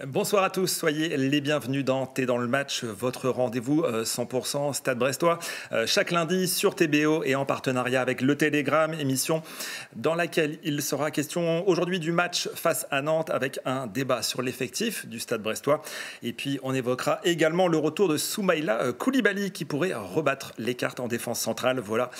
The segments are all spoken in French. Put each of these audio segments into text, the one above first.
Bonsoir à tous, soyez les bienvenus dans T'es dans le match, votre rendez-vous 100% Stade Brestois, chaque lundi sur TBO et en partenariat avec Le Télégramme, émission dans laquelle il sera question aujourd'hui du match face à Nantes avec un débat sur l'effectif du Stade Brestois. Et puis on évoquera également le retour de Soumaïla Koulibaly qui pourrait rebattre les cartes en défense centrale. Voilà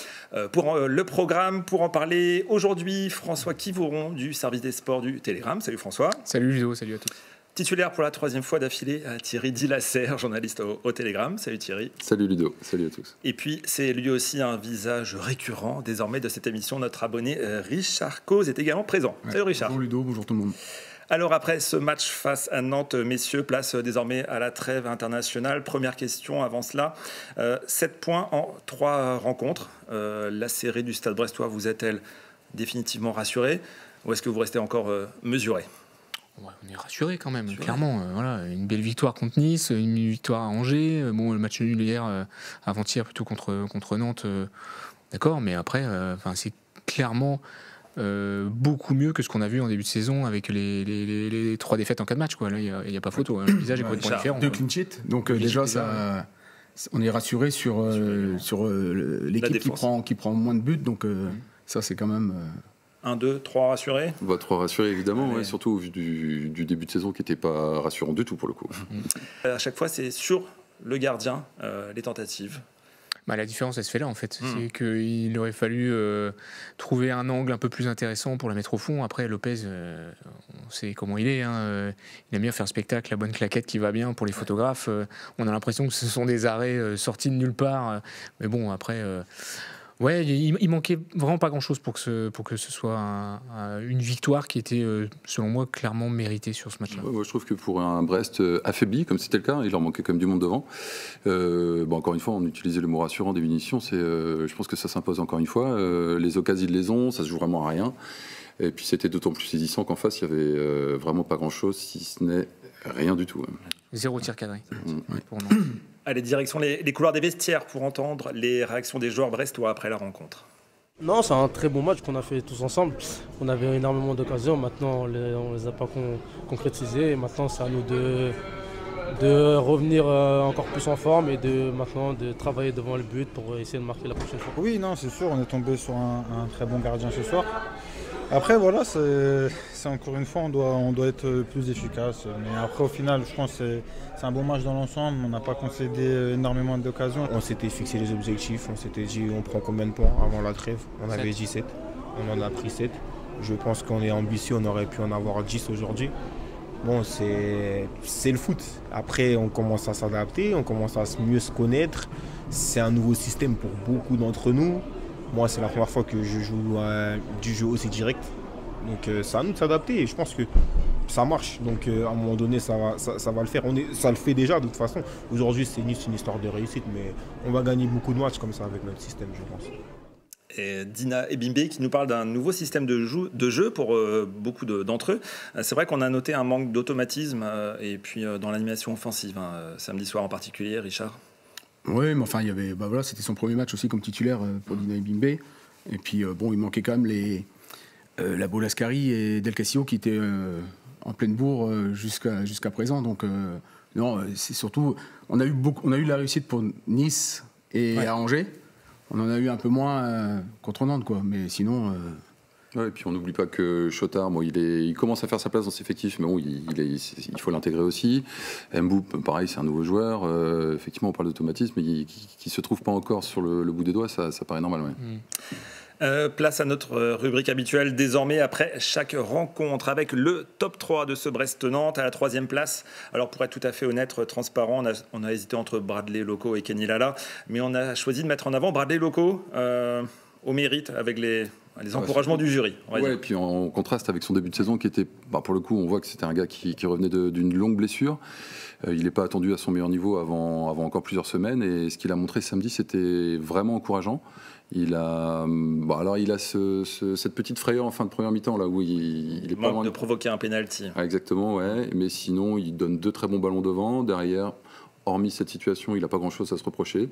pour le programme. Pour en parler aujourd'hui, François Quivouron du service des sports du Télégramme. Salut François. Salut Ludo, salut à tous. Titulaire pour la troisième fois d'affilée, Thierry Dilasser, journaliste au Télégramme. Salut Thierry. Salut Ludo, salut à tous. Et puis c'est lui aussi un visage récurrent désormais de cette émission. Notre abonné Richard Cause est également présent. Ouais. Salut Richard. Bonjour Ludo, bonjour tout le monde. Alors après ce match face à Nantes, messieurs, place désormais à la trêve internationale. Première question avant cela. 7 points en 3 rencontres. La série du Stade Brestois vous a-t-elle définitivement rassuré ou est-ce que vous restez encore mesuré ? Ouais, on est rassuré quand même, clairement. Voilà, une belle victoire contre Nice, une victoire à Angers. Bon, le match nul hier, avant-hier plutôt contre Nantes. D'accord, mais après, c'est clairement beaucoup mieux que ce qu'on a vu en début de saison avec les 3 défaites en 4 matchs. Quoi. Là, il n'y a pas photo. Hein. Le visage est complètement différent. 2 clean sheets. Donc déjà, on est rassuré sur l'équipe qui prend moins de buts. Donc ça, c'est quand même... 1, 2, 3 rassurés. 3 rassurés évidemment, ouais, surtout au vu du début de saison qui n'était pas rassurant du tout pour le coup. À chaque fois, c'est sur le gardien, les tentatives. La différence, elle se fait là en fait. C'est qu'il aurait fallu trouver un angle un peu plus intéressant pour la mettre au fond. Après, Lopez, on sait comment il est. Hein. Il aime bien faire spectacle, la bonne claquette qui va bien pour les photographes. On a l'impression que ce sont des arrêts sortis de nulle part. Mais bon, après... Ouais, il manquait vraiment pas grand-chose pour que ce soit une victoire qui était, selon moi, clairement méritée sur ce match-là. Ouais, moi, je trouve que pour un Brest affaibli, comme c'était le cas, il leur manquait quand même du monde devant. Encore une fois, on utilisait le mot rassurant des munitions. Je pense que ça s'impose encore une fois. Les occasions, ils les ont, ça se joue vraiment à rien. Et puis c'était d'autant plus saisissant qu'en face, il y avait vraiment pas grand-chose, si ce n'est rien du tout. 0 tir cadré pour Nantes. Allez, direction les couloirs des vestiaires pour entendre les réactions des joueurs brestois après la rencontre. Non, c'est un très bon match qu'on a fait tous ensemble. On avait énormément d'occasions, maintenant on ne les a pas concrétisées. Et maintenant, c'est à nous de revenir encore plus en forme et maintenant de travailler devant le but pour essayer de marquer la prochaine fois. Oui, non, c'est sûr, on est tombé sur un très bon gardien ce soir. Après, voilà, c'est encore une fois, on doit être plus efficace. Mais après, au final, je pense que c'est un bon match dans l'ensemble. On n'a pas concédé énormément d'occasions. On s'était fixé les objectifs. On s'était dit, on prend combien de points avant la trêve? On avait 17. On en a pris 7. Je pense qu'on est ambitieux. On aurait pu en avoir 10 aujourd'hui. Bon, c'est le foot. Après, on commence à s'adapter. On commence à mieux se connaître. C'est un nouveau système pour beaucoup d'entre nous. Moi, c'est la première fois que je joue du jeu aussi direct. Donc, c'est à nous de s'adapter et je pense que ça marche. Donc, à un moment donné, ça va le faire. Ça le fait déjà de toute façon. Aujourd'hui, c'est une histoire de réussite, mais on va gagner beaucoup de matchs comme ça avec notre système, je pense. Et Dina Ebimbe qui nous parle d'un nouveau système de jeu pour beaucoup d'entre eux. C'est vrai qu'on a noté un manque d'automatisme et puis dans l'animation offensive, samedi soir en particulier, Richard. Oui, mais enfin, c'était son premier match aussi comme titulaire pour Dina Ebimbe. Et puis, il manquait quand même la Bolascari et Del Castillo qui étaient en pleine bourre jusqu'à présent. Donc, non, c'est surtout... On a eu la réussite pour Nice et à Angers. On en a eu un peu moins contre Nantes, quoi. Mais sinon... Ouais, et puis on n'oublie pas que Chotard, il commence à faire sa place dans ses effectifs, mais bon, il faut l'intégrer aussi. Mboup, pareil, c'est un nouveau joueur. Effectivement, on parle d'automatisme, mais qui ne se trouve pas encore sur le bout des doigts, ça paraît normal. Ouais. Place à notre rubrique habituelle désormais après chaque rencontre avec le top 3 de ce Brest-Nantes à la 3e place. Alors pour être tout à fait honnête, transparent, on a hésité entre Bradley Loco et Kenny Lala, mais on a choisi de mettre en avant Bradley Loco au mérite avec les encouragements du jury. Et puis en contraste avec son début de saison qui était, pour le coup, on voit que c'était un gars qui revenait d'une longue blessure. Il n'est pas attendu à son meilleur niveau avant encore plusieurs semaines et ce qu'il a montré samedi, c'était vraiment encourageant. Il a cette petite frayeur en fin de première mi-temps là où il est pas loin de provoquer un penalty. Exactement, ouais. Mais sinon, il donne 2 très bons ballons devant. Derrière, hormis cette situation, il n'a pas grand-chose à se reprocher.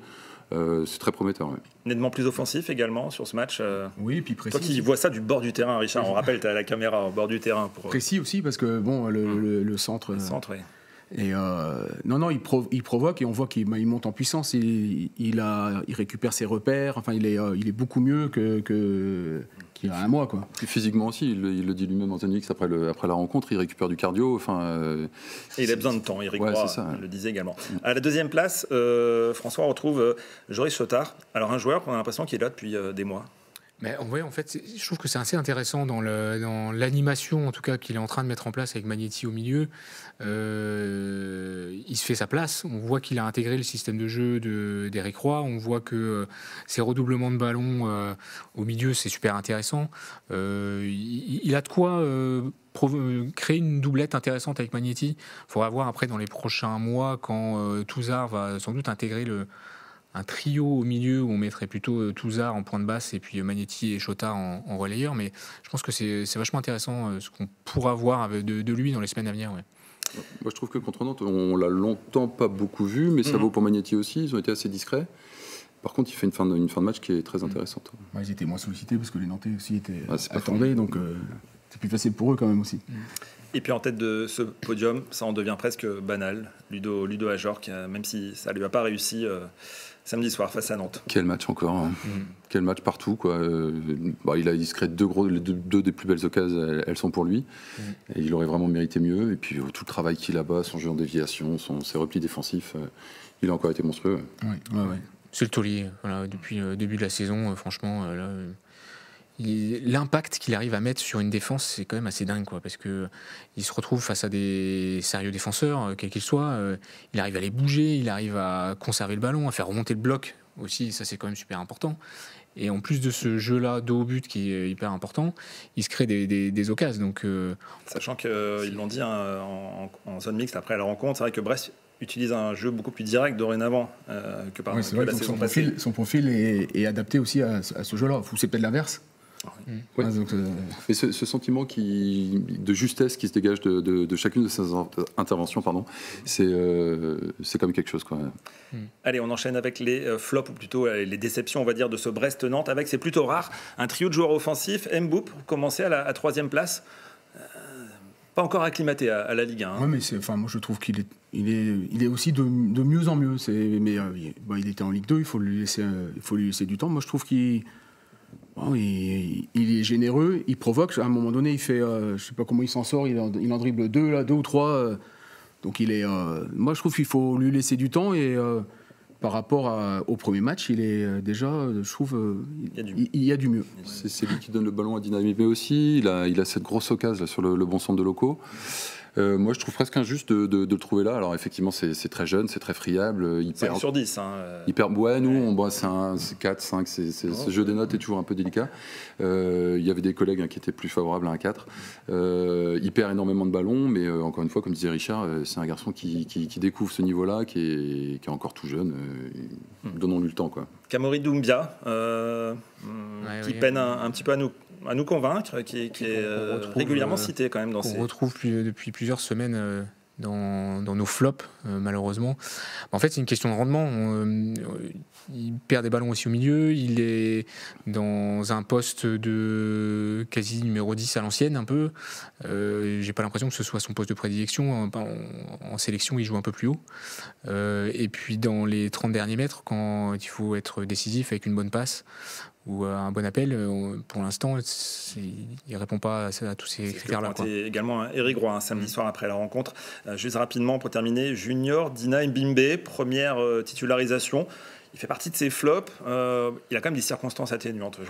C'est très prometteur. Ouais. Nettement plus offensif également sur ce match. Oui, puis précis. Toi qui vois ça du bord du terrain, Richard, on rappelle, tu as la caméra au bord du terrain. Précis aussi, parce que bon, le centre... Le centre, oui. Et non, il provoque et on voit qu'il monte en puissance. Il récupère ses repères. Enfin, il est beaucoup mieux qu'il y a un mois, quoi. Puis physiquement aussi, il le dit lui-même, Anthony X, après la rencontre, il récupère du cardio. Enfin, et il a besoin de temps. Eric Roy le disait également. À la deuxième place, François retrouve Joris Chotard. Alors un joueur qu'on a l'impression qu'il est là depuis des mois. Mais en fait, je trouve que c'est assez intéressant dans l'animation, en tout cas, qu'il est en train de mettre en place avec Magnetti au milieu. Il se fait sa place. On voit qu'il a intégré le système de jeu d'Eric Roy. On voit que ses redoublements de ballon au milieu, c'est super intéressant. Il a de quoi créer une doublette intéressante avec Magnetti. Il faudra voir après dans les prochains mois quand Touzard va sans doute intégrer un trio au milieu où on mettrait plutôt Touzard en point de basse et puis Magnetti et Chotard en relayeur. Mais je pense que c'est vachement intéressant ce qu'on pourra voir de lui dans les semaines à venir. Ouais. Moi, je trouve que contre Nantes, on l'a longtemps pas beaucoup vu, mais ça vaut pour Magnetti aussi. Ils ont été assez discrets. Par contre, il fait une fin de match qui est très intéressante. Ouais, ils étaient moins sollicités parce que les Nantais aussi étaient attendus, donc c'est plus facile pour eux quand même aussi. Et puis en tête de ce podium, ça en devient presque banal. Ludo Ajorc, même si ça lui a pas réussi samedi soir face à Nantes. Quel match encore, hein. Quel match partout, quoi. Il a discret les deux des plus belles occasions, elles sont pour lui. Et il aurait vraiment mérité mieux. Et puis tout le travail qu'il a bas, son jeu en déviation, ses replis défensifs, il a encore été monstrueux. Ouais. C'est le taulier. Voilà, depuis le début de la saison, franchement, l'impact qu'il arrive à mettre sur une défense, c'est quand même assez dingue, quoi, parce que il se retrouve face à des sérieux défenseurs, quels qu'ils soient. Il arrive à les bouger, il arrive à conserver le ballon, à faire remonter le bloc aussi. Ça, c'est quand même super important. Et en plus de ce jeu-là, dos au but, qui est hyper important, il se crée des occasions. Donc, sachant qu'ils l'ont dit en zone mixte après la rencontre, c'est vrai que Brest utilise un jeu beaucoup plus direct dorénavant que par exemple la saison passée. Son profil est adapté aussi à ce jeu-là. Ou c'est peut-être l'inverse. Ouais. Mais ce sentiment de justesse qui se dégage de chacune de ces interventions, c'est comme quelque chose, quoi. Allez, on enchaîne avec les flops, ou plutôt les déceptions, on va dire, de ce Brest-Nantes, avec, c'est plutôt rare, un trio de joueurs offensifs. Mboup, pour commencer à la troisième place. Pas encore acclimaté à la Ligue 1. Oui, mais moi je trouve qu'il est aussi de mieux en mieux. Il était en Ligue 2, il faut lui laisser du temps. Moi je trouve qu'il est généreux, il provoque. À un moment donné, il fait, je sais pas comment il s'en sort, il en dribble deux ou trois. Donc moi je trouve qu'il faut lui laisser du temps et par rapport au premier match, il est déjà, je trouve, il y a du mieux. C'est lui qui donne le ballon à Dynamite aussi. Il a cette grosse occasion là, sur le bon centre de Locaux. Moi, je trouve presque injuste de le trouver là. Alors, effectivement, c'est très jeune, c'est très friable. 5 sur 10. C'est 4, 5. Ce jeu des notes est toujours un peu délicat. Il y avait des collègues qui étaient plus favorables à un 4. Il perd énormément de ballons, mais encore une fois, comme disait Richard, c'est un garçon qui découvre ce niveau-là, qui est encore tout jeune. Donnons-lui le temps, quoi. Kamori Doumbia, qui peine un petit peu à nous convaincre, qui est régulièrement cité quand même dans On retrouve depuis plusieurs semaines dans nos flops, malheureusement. En fait, c'est une question de rendement. Il perd des ballons aussi au milieu. Il est dans un poste de quasi numéro 10 à l'ancienne, un peu. J'ai pas l'impression que ce soit son poste de prédilection. En sélection, il joue un peu plus haut. Et puis, dans les 30 derniers mètres, quand il faut être décisif avec une bonne passe ou un bon appel, pour l'instant, il ne répond pas à tous ces critères-là. C'est également Eric Roy, samedi soir après la rencontre. Juste rapidement, pour terminer, Junior Dina Mbimbe, première titularisation. Il fait partie de ses flops. Il a quand même des circonstances atténuantes.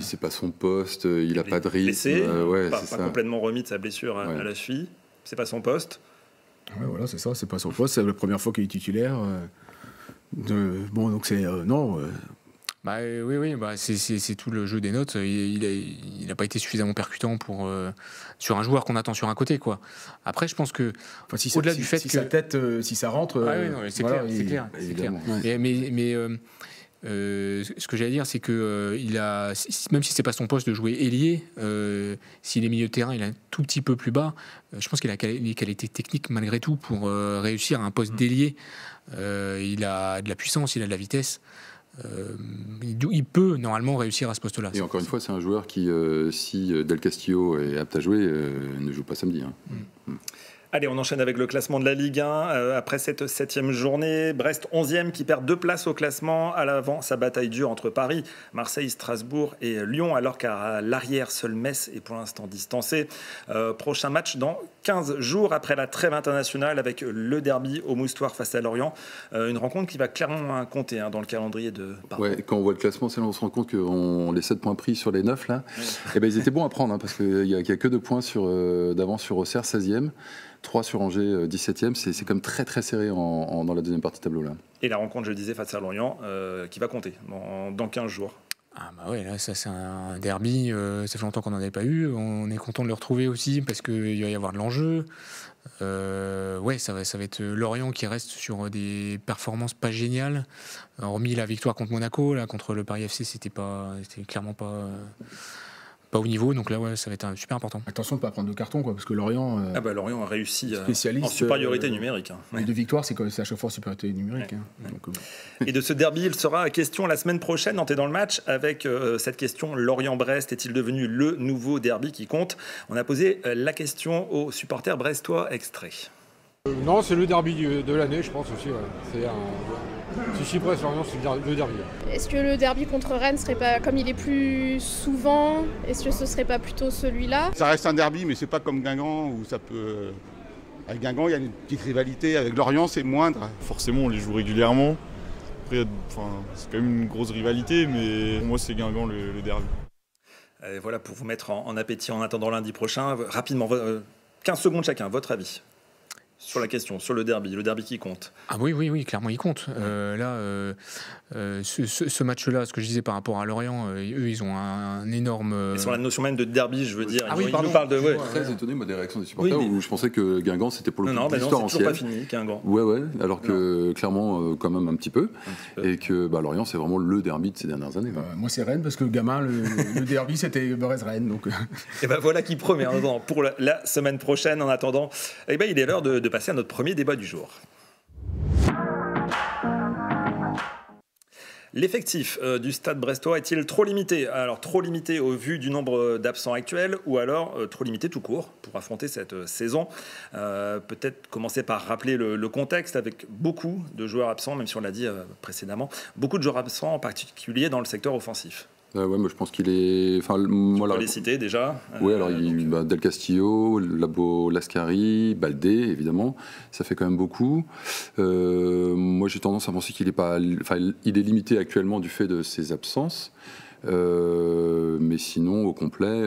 C'est pas son poste, il n'a pas de rythme. Blessé, pas complètement remis de sa blessure à la cheville. C'est pas son poste. Ouais, voilà, c'est ça, c'est pas son poste. C'est la première fois qu'il est titulaire. Donc c'est... non... Oui, c'est tout le jeu des notes. Il n'a pas été suffisamment percutant sur un joueur qu'on attend sur un côté, quoi. Après, je pense que au-delà du fait que sa tête, si ça rentre, c'est clair. Mais Ce que j'allais dire, c'est que même si c'est pas son poste de jouer ailier, s'il est milieu de terrain, il est un tout petit peu plus bas. Je pense qu'il a les qualités techniques malgré tout pour réussir à un poste d'ailier. Il a de la puissance, il a de la vitesse. Il peut normalement réussir à ce poste-là. Et encore une fois, c'est un joueur qui, si Del Castillo est apte à jouer, ne joue pas samedi. Allez, on enchaîne avec le classement de la Ligue 1. Après cette 7e journée, Brest 11e qui perd 2 places au classement. À l'avant, sa bataille dure entre Paris, Marseille, Strasbourg et Lyon, alors qu'à l'arrière, seul Metz est pour l'instant distancé. Prochain match dans 15 jours après la trêve internationale avec le derby au Moustoir face à Lorient. Une rencontre qui va clairement compter dans le calendrier de Paris. Ouais, quand on voit le classement, c'est là on se rend compte que les 7 points pris sur les 9, là, ils étaient bons à prendre parce qu'il n'y a que 2 points d'avance sur Auxerre, 16e. 3 sur Angers, 17e, c'est quand même très très serré dans la deuxième partie de tableau là. Et la rencontre, je le disais, face à Lorient, qui va compter dans 15 jours. Ah bah ouais, là ça c'est un derby, ça fait longtemps qu'on n'en avait pas eu, on est content de le retrouver aussi parce qu'il va y avoir de l'enjeu. Ouais, ça va être Lorient qui reste sur des performances pas géniales, hormis la victoire contre Monaco, là contre le Paris FC c'était clairement pas au niveau, donc là ouais, ça va être super important. Attention de ne pas prendre de carton parce que Lorient Lorient a réussi spécialiste, en supériorité numérique. Les 2 victoires, c'est à chaque fois en supériorité numérique. Donc, Et de ce derby, il sera question la semaine prochaine, T'es dans le match, avec cette question, Lorient-Brest est-il devenu le nouveau derby qui compte? On a posé la question aux supporters brestois, extrait. Non, c'est le derby de l'année, je pense aussi. Ouais. Si Brest, Lorient, c'est le derby. Est-ce que le derby contre Rennes serait pas, comme il est plus souvent, est-ce que ce serait pas plutôt celui-là? Ça reste un derby, mais c'est pas comme Guingamp où ça peut. Avec Guingamp, il y a une petite rivalité. Avec Lorient, c'est moindre. Forcément, on les joue régulièrement. Après, c'est quand même une grosse rivalité, mais pour moi, c'est Guingamp le derby. Voilà, pour vous mettre en appétit en attendant lundi prochain, rapidement, 15 secondes chacun, votre avis sur la question, sur le derby qui compte. Ah oui, clairement il compte. Ce match-là, ce que je disais par rapport à Lorient, eux ils ont un énorme... Et sur la notion même de derby, je veux dire, ils nous parlent de... Ouais. Très étonné moi, des réactions des supporters où je pensais que Guingamp c'était pour le coup l'histoire ancienne. Non, c'est toujours pas fini, Guingamp. Ouais, alors que clairement quand même un petit peu. Et que Lorient c'est vraiment le derby de ces dernières années. Moi c'est Rennes parce que gamin le derby c'était Brest-Rennes. Donc... Et voilà qui promet pour la semaine prochaine. En attendant, il est l'heure de passer à notre premier débat du jour. L'effectif du Stade brestois est-il trop limité? Alors trop limité au vu du nombre d'absents actuels ou alors trop limité tout court pour affronter cette saison? Peut-être commencer par rappeler le contexte avec beaucoup de joueurs absents, même si on l'a dit précédemment, beaucoup de joueurs absents en particulier dans le secteur offensif. Moi je pense qu'il est. Tu peux les citer déjà. Oui, alors Del Castillo, Labo Lascari, Baldé, évidemment. Ça fait quand même beaucoup. Moi j'ai tendance à penser qu'il est limité actuellement du fait de ses absences. Mais sinon, au complet,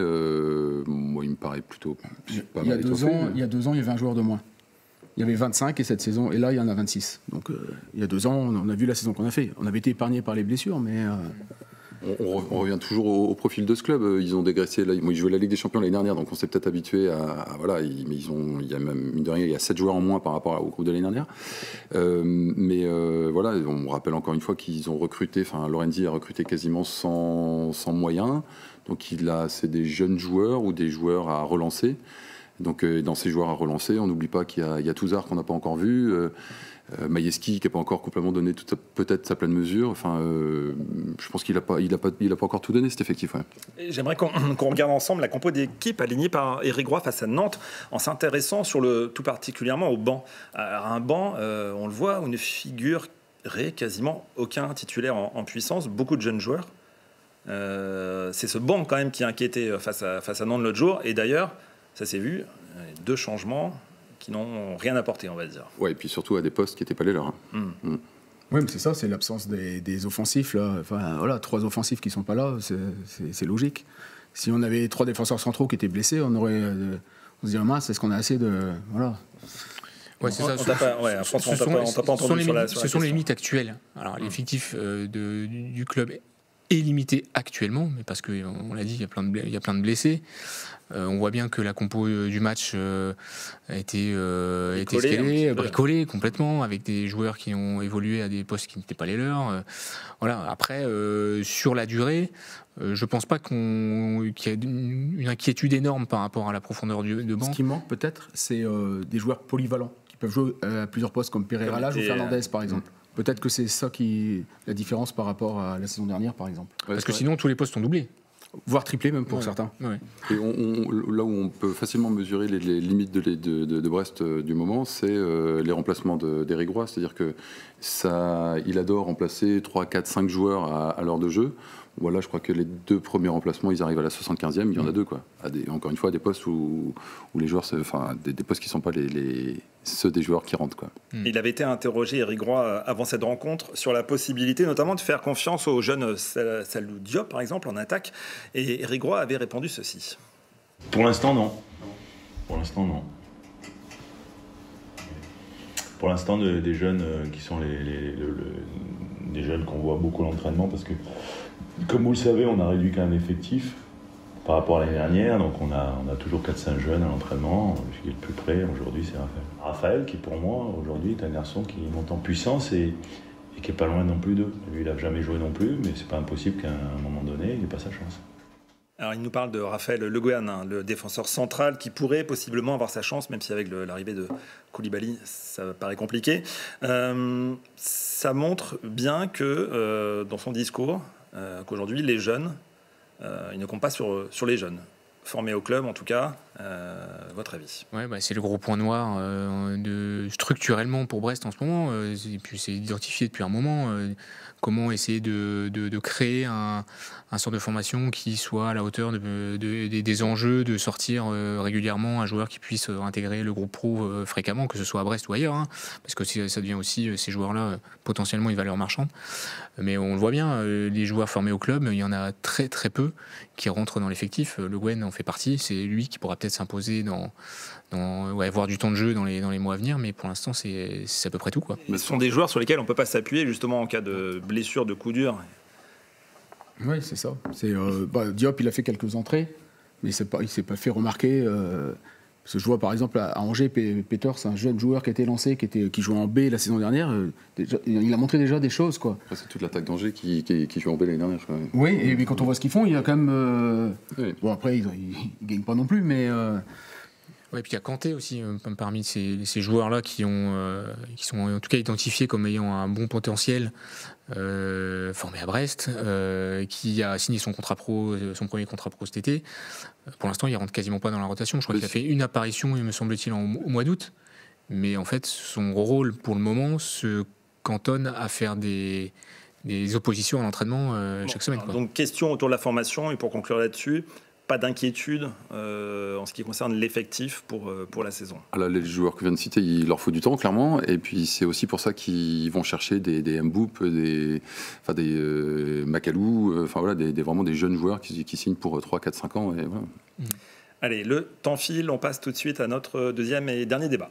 moi il me paraît plutôt pas mal étoffé. Il y a 2 ans, il y avait un joueur de moins. Il y avait 25 et cette saison, et là il y en a 26. Donc il y a 2 ans, on a vu la saison qu'on a fait. On avait été épargné par les blessures, mais... On revient toujours au profil de ce club. Ils ont dégraissé. Ils jouaient la Ligue des Champions l'année dernière, donc on s'est peut-être habitué mais il y a même mine de rien, il y a 7 joueurs en moins par rapport au groupe de l'année dernière. On rappelle encore une fois qu'ils ont recruté. Lorenzi a recruté quasiment sans moyens. Donc c'est des jeunes joueurs ou des joueurs à relancer. Donc dans ces joueurs à relancer, on n'oublie pas qu'il y a Touzard qu'on n'a pas encore vu. Majeski qui n'a pas encore complètement donné peut-être sa pleine mesure. Je pense qu'il n'a pas encore tout donné cet effectif. Ouais. J'aimerais qu'on regarde ensemble la compo d'équipe alignée par Éric Roy face à Nantes en s'intéressant tout particulièrement au banc. Alors, un banc, on le voit, où ne figurerait quasiment aucun titulaire en puissance, beaucoup de jeunes joueurs. C'est ce banc quand même qui inquiétait face à Nantes l'autre jour. Et d'ailleurs, ça s'est vu, 2 changements qui n'ont rien apporté, on va dire. Ouais, et puis surtout à des postes qui n'étaient pas les leurs. Oui, mais c'est ça, c'est l'absence des offensifs. Là. 3 offensifs qui ne sont pas là, c'est logique. Si on avait 3 défenseurs centraux qui étaient blessés, on se dirait, mince, est-ce qu'on a assez de... Voilà. Ouais, c'est ça. Ce sont les limites actuelles. Alors, l'effectif du club est limité actuellement, mais parce qu'on l'a dit, il y a plein de blessés. On voit bien que la compo du match a été scellée, bricolée complètement, avec des joueurs qui ont évolué à des postes qui n'étaient pas les leurs. Voilà. Après, sur la durée, je pense pas qu'il y ait une inquiétude énorme par rapport à la profondeur de banc. Ce qui manque peut-être, c'est des joueurs polyvalents qui peuvent jouer à plusieurs postes comme Pereira Lage ou Fernandez par exemple. Peut-être que c'est ça qui la différence par rapport à la saison dernière par exemple. Parce que sinon tous les postes sont doublés. Voire triplé même pour certains. Ouais. Et là où on peut facilement mesurer les limites de Brest du moment, c'est les remplacements d'Éric Roy. C'est-à-dire qu'il adore remplacer 3, 4, 5 joueurs à l'heure de jeu. Voilà, je crois que les 2 premiers remplacements, ils arrivent à la 75e. Il y en a 2, quoi. Encore une fois, des postes où les joueurs, des postes qui ne sont pas ceux des joueurs qui rentrent, quoi. Il avait été interrogé, Éric Roy, avant cette rencontre, sur la possibilité notamment de faire confiance aux jeunes Salou Diop, par exemple, en attaque. Et Éric Roy avait répondu ceci. Pour l'instant, non. Pour l'instant, non. Pour l'instant, des jeunes qui sont des jeunes qu'on voit beaucoup à l'entraînement, parce que, comme vous le savez, on a réduit quand même l'effectif par rapport à l'année dernière, donc on a toujours 4-5 jeunes à l'entraînement. Ce qui est le plus près aujourd'hui, c'est Raphaël. Raphaël, qui pour moi, aujourd'hui, est un garçon qui monte en puissance et qui n'est pas loin non plus d'eux. Lui, il n'a jamais joué non plus, mais c'est pas impossible qu'à un moment donné, il n'ait pas sa chance. Alors, il nous parle de Raphaël Le Gouin, le défenseur central qui pourrait possiblement avoir sa chance, même si avec l'arrivée de Koulibaly, ça paraît compliqué. Ça montre bien que, dans son discours, qu'aujourd'hui, les jeunes, il ne compte pas sur les jeunes. Formés au club, en tout cas, votre avis? Ouais, c'est le gros point noir structurellement pour Brest en ce moment. Et puis c'est identifié depuis un moment. Comment essayer de créer un centre de formation qui soit à la hauteur des enjeux, de sortir régulièrement un joueur qui puisse intégrer le groupe pro fréquemment, que ce soit à Brest ou ailleurs, hein, parce que ça devient aussi, ces joueurs-là, potentiellement une valeur marchande. Mais on le voit bien, les joueurs formés au club, il y en a très très peu qui rentrent dans l'effectif. Le Gouin en fait partie, c'est lui qui pourra peut-être s'imposer avoir du temps de jeu dans les mois à venir, mais pour l'instant c'est à peu près tout, quoi. Mais ce sont des joueurs sur lesquels on ne peut pas s'appuyer justement en cas de blessure, de coup dur. Oui, c'est ça. Diop, il a fait quelques entrées, mais il ne s'est pas fait remarquer. Parce que je vois par exemple à Angers, Peter, c'est un jeune joueur qui a été lancé, qui jouait en B la saison dernière. Il a montré déjà des choses, quoi. C'est toute l'attaque d'Angers qui joue en B l'année dernière, je crois. Oui, et puis quand on voit ce qu'ils font, il y a quand même. Oui. Bon, après, ils ne gagnent pas non plus, mais. Ouais, puis il y a Kanté aussi, parmi ces joueurs-là qui sont en tout cas identifiés comme ayant un bon potentiel, formé à Brest, qui a signé son premier contrat pro cet été. Pour l'instant, il ne rentre quasiment pas dans la rotation. Je crois qu'il a fait une apparition, il me semble-t-il, au mois d'août. Mais en fait, son rôle, pour le moment, se cantonne à faire des oppositions à l'entraînement chaque semaine, quoi. Donc, question autour de la formation, et pour conclure là-dessus, pas d'inquiétude en ce qui concerne l'effectif pour la saison. Là, les joueurs que je viens de citer, il leur faut du temps, clairement. Et puis, c'est aussi pour ça qu'ils vont chercher des Mboup, des Macalou, vraiment des jeunes joueurs qui signent pour 3, 4, 5 ans. Et voilà. Allez, le temps file. On passe tout de suite à notre deuxième et dernier débat.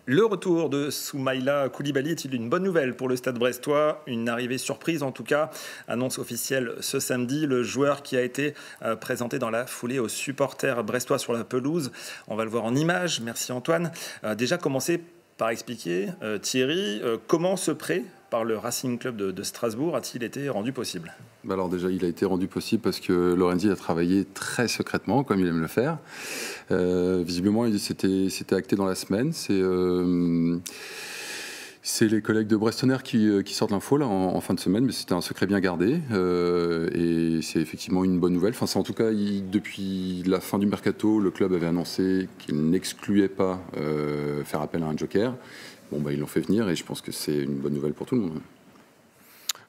Le retour de Soumaïla Koulibaly est-il une bonne nouvelle pour le Stade brestois? Une arrivée surprise en tout cas, annonce officielle ce samedi. Le joueur qui a été présenté dans la foulée aux supporters brestois sur la pelouse. On va le voir en images. Merci Antoine. Déjà commencer par expliquer, Thierry, comment ce prêt par le Racing Club de Strasbourg a-t-il été rendu possible? Alors déjà, il a été rendu possible parce que Lorenzi a travaillé très secrètement, comme il aime le faire. Visiblement, c'était acté dans la semaine. C'est les collègues de Brestonner qui sortent l'info là en fin de semaine, mais c'était un secret bien gardé. Et c'est effectivement une bonne nouvelle. Enfin, c'est en tout cas, depuis la fin du mercato, le club avait annoncé qu'il n'excluait pas faire appel à un joker. Ils l'ont fait venir et je pense que c'est une bonne nouvelle pour tout le monde.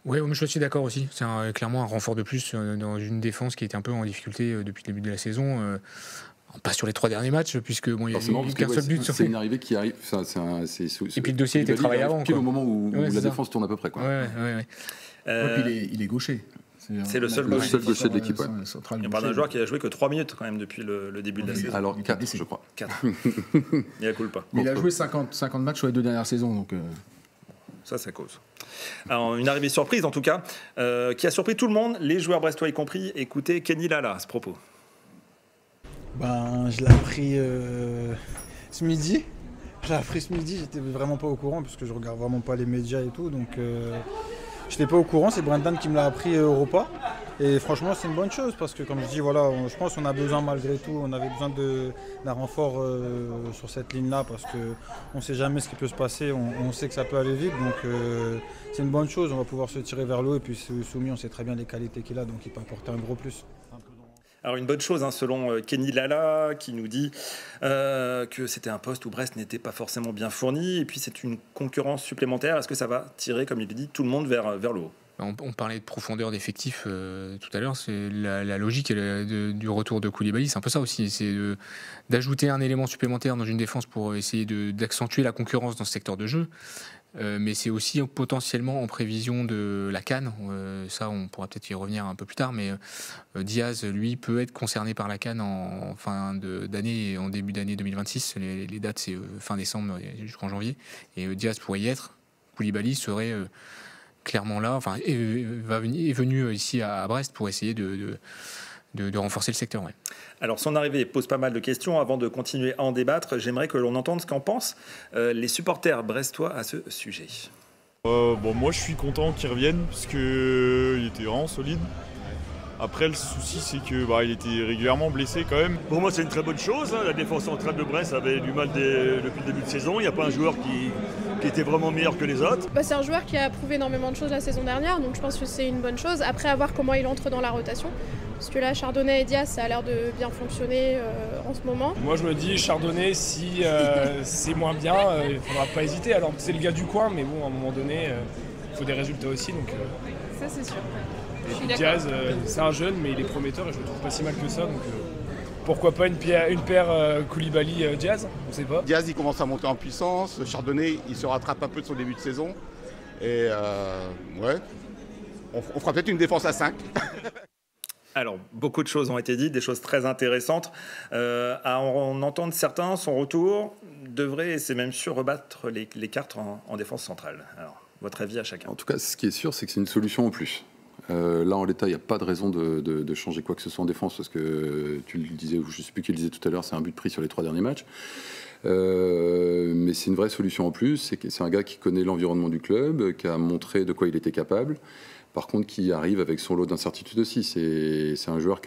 Oui, je suis d'accord aussi. C'est clairement un renfort de plus dans une défense qui était un peu en difficulté depuis le début de la saison. Pas sur les 3 derniers matchs, puisque il n'y a eu qu'un seul but. C'est une arrivée qui arrive. Et puis le dossier était travaillé avant. Pile au moment où la défense tourne à peu près. Puis il est gaucher. C'est le seul gaucher de l'équipe. Il parle d'un joueur qui a joué que 3 minutes quand même depuis le début de la saison. Alors 4, je crois. 4. Il a cool pas. Mais il a joué 50 matchs sur les 2 dernières saisons, donc ça cause. Alors, une arrivée surprise, en tout cas, qui a surpris tout le monde, les joueurs brestois y compris. Écoutez Kenny Lala à ce propos. Je l'ai appris ce midi. J'étais vraiment pas au courant parce que je regarde vraiment pas les médias et tout. Donc j'étais pas au courant, c'est Brendan qui me l'a appris au repas. Et franchement, c'est une bonne chose parce que, comme je dis, voilà, je pense qu'on a besoin malgré tout, on avait besoin d'un renfort sur cette ligne-là parce qu'on ne sait jamais ce qui peut se passer, on sait que ça peut aller vite. Donc c'est une bonne chose, on va pouvoir se tirer vers le haut. Et puis Soumis, on sait très bien les qualités qu'il a, donc il peut apporter un gros plus. Alors une bonne chose, selon Kenny Lala, qui nous dit que c'était un poste où Brest n'était pas forcément bien fourni, et puis c'est une concurrence supplémentaire. Est-ce que ça va tirer, comme il le dit, tout le monde vers le haut ? On parlait de profondeur d'effectif tout à l'heure, c'est la logique du retour de Koulibaly, c'est un peu ça aussi, c'est d'ajouter un élément supplémentaire dans une défense pour essayer d'accentuer la concurrence dans ce secteur de jeu. Mais c'est aussi potentiellement en prévision de la CAN, ça on pourra peut-être y revenir un peu plus tard, mais Diaz, lui, peut être concerné par la CAN en fin d'année et en début d'année 2026. Les dates, c'est fin décembre jusqu'en janvier, et Diaz pourrait y être. Koulibaly serait clairement là, est venu ici à Brest pour essayer de renforcer le secteur. Ouais. Alors son arrivée pose pas mal de questions. Avant de continuer à en débattre, j'aimerais que l'on entende ce qu'en pensent les supporters brestois à ce sujet. Moi je suis content qu'il revienne parce qu'il était vraiment solide. Après le souci c'est que il était régulièrement blessé quand même. Pour moi c'est une très bonne chose, La défense centrale de Brest avait du mal depuis le début de saison. Il n'y a pas un joueur qui était vraiment meilleur que les autres. C'est un joueur qui a prouvé énormément de choses la saison dernière, donc je pense que c'est une bonne chose. Après, à voir comment il entre dans la rotation. Parce que là, Chardonnay et Diaz, ça a l'air de bien fonctionner en ce moment. Moi, je me dis, Chardonnay, si c'est moins bien, il ne faudra pas hésiter. Alors, c'est le gars du coin, mais bon, à un moment donné, il faut des résultats aussi. Donc, ça, c'est sûr. Et puis Diaz, c'est un jeune, mais il est prometteur et je le trouve pas si mal que ça. Donc, pourquoi pas une paire Koulibaly-Diaz, on ne sait pas. Diaz, il commence à monter en puissance. Chardonnay, il se rattrape un peu de son début de saison. Et on fera peut-être une défense à 5. Alors, beaucoup de choses ont été dites, des choses très intéressantes. À en entendre certains, son retour devrait, et c'est même sûr, rebattre les cartes en défense centrale. Alors, votre avis à chacun. En tout cas, ce qui est sûr, c'est que c'est une solution en plus. Là, en l'état, il n'y a pas de raison de changer quoi que ce soit en défense, parce que tu le disais, ou je ne sais plus qui le disait tout à l'heure, c'est un but pris sur les 3 derniers matchs. Mais c'est une vraie solution en plus. C'est un gars qui connaît l'environnement du club, qui a montré de quoi il était capable. Par contre, qui arrive avec son lot d'incertitudes aussi. C'est un joueur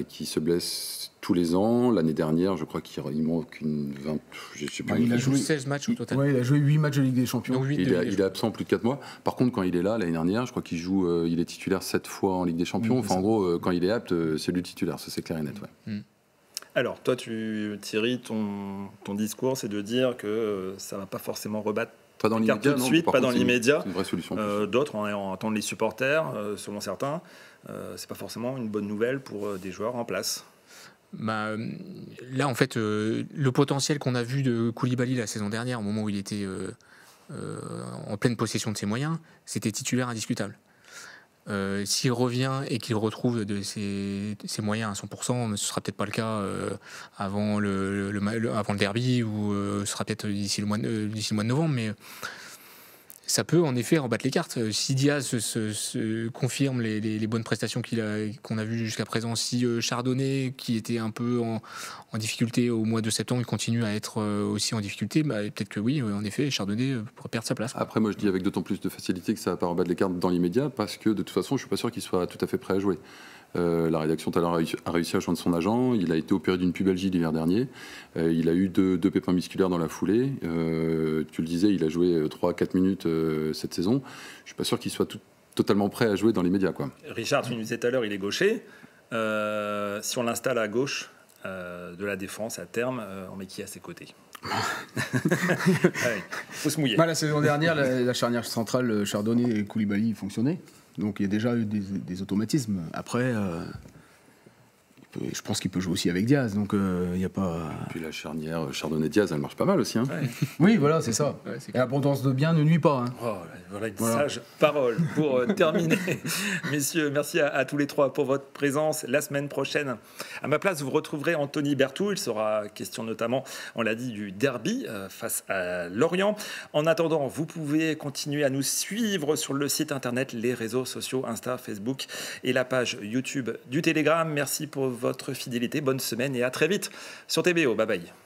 qui se blesse tous les ans. L'année dernière, je crois qu'il manque une 20... Je sais pas, il a joué 16 matchs au total. Il a joué 8 matchs de Ligue des Champions. Donc il est absent plus de 4 mois. Par contre, quand il est là, l'année dernière, je crois qu'il joue, il est titulaire 7 fois en Ligue des Champions. En gros, quand il est apte, c'est lui titulaire. Ça, c'est clair et net. Ouais. Alors, toi, Thierry, ton discours, c'est de dire que ça ne va pas forcément rebattre pas dans l'immédiat, tout de suite, pas dans l'immédiat. C'est une vraie solution. D'autres, on entend les supporters, selon certains, c'est pas forcément une bonne nouvelle pour des joueurs en place. Là, en fait, le potentiel qu'on a vu de Koulibaly la saison dernière, au moment où il était en pleine possession de ses moyens, c'était titulaire indiscutable. S'il revient et qu'il retrouve ses moyens à 100%, ce sera peut-être pas le cas avant le derby, ou ce sera peut-être d'ici le mois de novembre, mais ça peut en effet rebattre les cartes. Si Diaz se confirme les bonnes prestations qu'on a vues jusqu'à présent, si Chardonnay, qui était un peu en difficulté au mois de septembre, il continue à être aussi en difficulté, peut-être que oui, en effet, Chardonnay pourrait perdre sa place. Après, moi je dis avec d'autant plus de facilité que ça ne va pas rebattre les cartes dans l'immédiat, parce que de toute façon, je ne suis pas sûr qu'il soit tout à fait prêt à jouer. La rédaction tout à l'heure a réussi à joindre son agent. Il a été opéré d'une pubalgie l'hiver dernier. Il a eu deux pépins musculaires dans la foulée. Tu le disais, il a joué 3-4 minutes cette saison. Je ne suis pas sûr qu'il soit totalement prêt à jouer dans l'immédiat, quoi. Richard, tu nous disais tout à l'heure, il est gaucher. Si on l'installe à gauche de la défense à terme, on met qui à ses côtés? Faut se mouiller. La saison dernière, la charnière centrale Chardonnay et Koulibaly fonctionnait. Donc il y a déjà eu des automatismes. Après, je pense qu'il peut jouer aussi avec Diaz, donc il n'y a pas... Et puis la charnière Chardonnay-Diaz, elle marche pas mal aussi. Hein. Ouais. Oui, voilà, c'est ça. Et l'abondance de biens ne nuit pas. Hein. Oh, voilà une sage parole pour terminer. Messieurs, merci à tous les trois pour votre présence. La semaine prochaine, à ma place, vous retrouverez Anthony Berthoud. Il sera question notamment, on l'a dit, du derby face à Lorient. En attendant, vous pouvez continuer à nous suivre sur le site internet, les réseaux sociaux, Insta, Facebook et la page YouTube du Télégramme. Merci pour votre fidélité. Bonne semaine et à très vite sur TBO. Bye bye.